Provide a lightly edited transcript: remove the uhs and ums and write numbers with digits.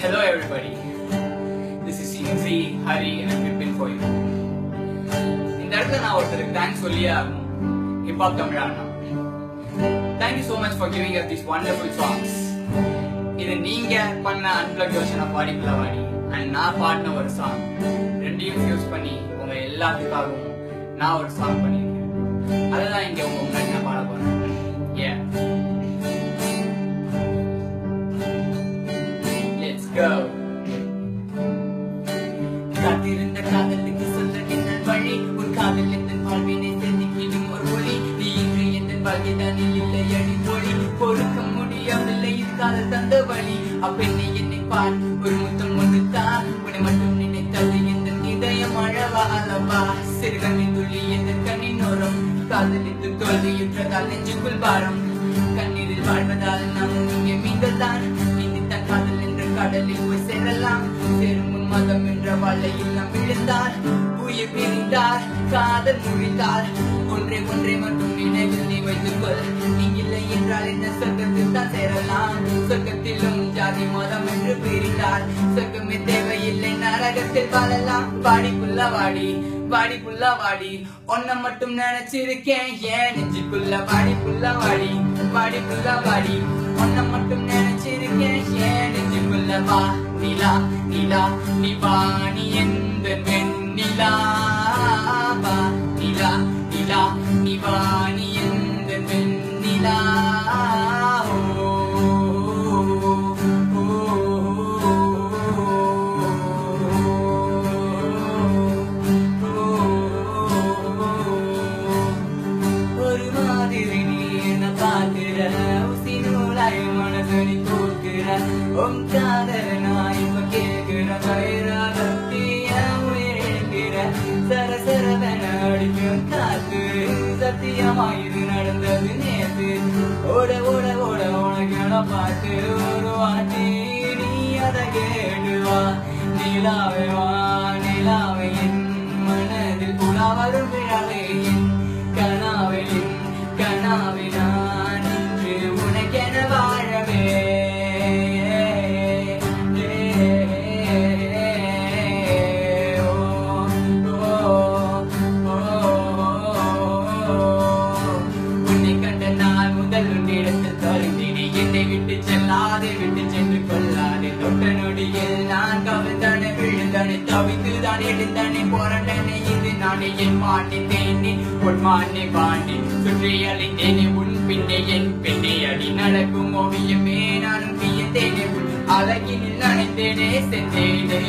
Hello everybody, this is Inzi, Hari and I'm preparing for you. இந்த இடத்துல நான் ஒருத்தருக்கு தேங்க்ஸ் சொல்லியே ஆகணும். ஹிப்ஹாப் தமிழ் அண்ணா. Thank you so much for giving us these wonderful songs. இது நீங்க பண்ண அன்பிளக்ட் வெர்ஷன் ஆஃப் வாடி புல்லா வாடி அண்ட் நான் பாடின ஒரு சாங் ரெண்டையும் யூஸ் பண்ணி உங்க எல்லாத்துக்காகவும் நான் ஒரு சாங் பண்ணியிருக்கேன். அதுதான் இங்க உங்க முன்னாடி நான் பாட போறேன். Let's go. காத்திருந்த காதலுக்கு சொல்ல என்ன வழி உன் காதல் எந்த வாழ்வினை செதுக்கிடும் ஒரு ஒளி நீ இன்று எந்த வாழ்க்கைதானில் இல்லை அடி மொழி பொறுக்க முடியவில்லை இது காதல் தந்த வழி அப்பெண்ணை என்னை பார் ஒரு முத்தம் ஒன்று தான் உன்னை மட்டும் நினைத்தது எந்த இதயம் அழவா அளவா சிறுகண்ணி துள்ளி எந்த கண்ணின் ஓரம் காதலித்து தோல்வியுற்றதால் நெஞ்சுக்குள் பாரம் கண்ணீரில் வாழ்வதால் நாம் இங்கே மீன்கள் தான் நீந்தித்தான் காதல் என்ற கடலில் போய் சேரலாம் சேரும் மதம் என்ற வலையில் நாம் விழுந்தார் உயிர் பிரிந்தார் காதல் முழித்தார் ஒன்றை மட்டும் நினைவில் நீ வைத்துக்கொள் நீ இல்லை என்றால் என்ன சொர்க்கத்தில் தான் சேரலாம் சொர்க்கத்திலும் ஜாதி மதம் என்று பிரிந்தார் சொர்க்கமே தேவையில்லை நரகத்தில் வாழலாம் வாடி புல்லா வாடி வாடி புல்லா வாடி ஒன்ன மட்டும் நினைச்சிருக்கேன் ஏன் நெஞ்சுக்குள்ள வாடி புல்லா வாடி வாடி புல்லா வாடி ஒன்ன மட்டும் நினைச்சிருக்கேன் ஏன் நெஞ்சுக்குள்ள வா நிலா நிலா நீ வாணி எந்த வெண்ணிலா வா நிலா நிலா நீ வாணி எந்த வெண்ணிலா ஒரு மாதிரி நீ என்ன பார்க்கிற உசி நூலாய் மனசனி தூக்குற உன் காதல நான் இப்ப கேட்கிற வைராகத்திய உயிரிழக்கிற சரசரவன அடிக்கும் காத்து சத்தியமா இது நடந்தது நேத்து ஓட ஓட ஓட உனக்கு பார்த்து ஒரு வாட்டி நீ அதை கேடுவா நிலாவே வா நிலாவே என் மனதில் புலா வரும் விழாவே என் கனாவிலின் கனாவி நான் இன்று உனக்கென வாழவே உன்னை கண்ட நான் முதல் இடத்தில் தருந்தினி என்னை விட்டு செல்லாதே விட்டு சென்று கொள்ளாதே தொட்ட நொடியில் நான் கவிழ்ந்தானே விழுந்தானே தவித்துதான் எடுத்தானே போராட்டனே இது நானே என் மாட்டித்தேனே உன் மானே பாண்டி சுற்றி அழிந்தேனே உன் பின்னே என் பெண்ணே அடி நடக்கும் ஓவியமே நானும் பியத்தேனே உன் அழகினில் நினைத்தேனே சென்றேனே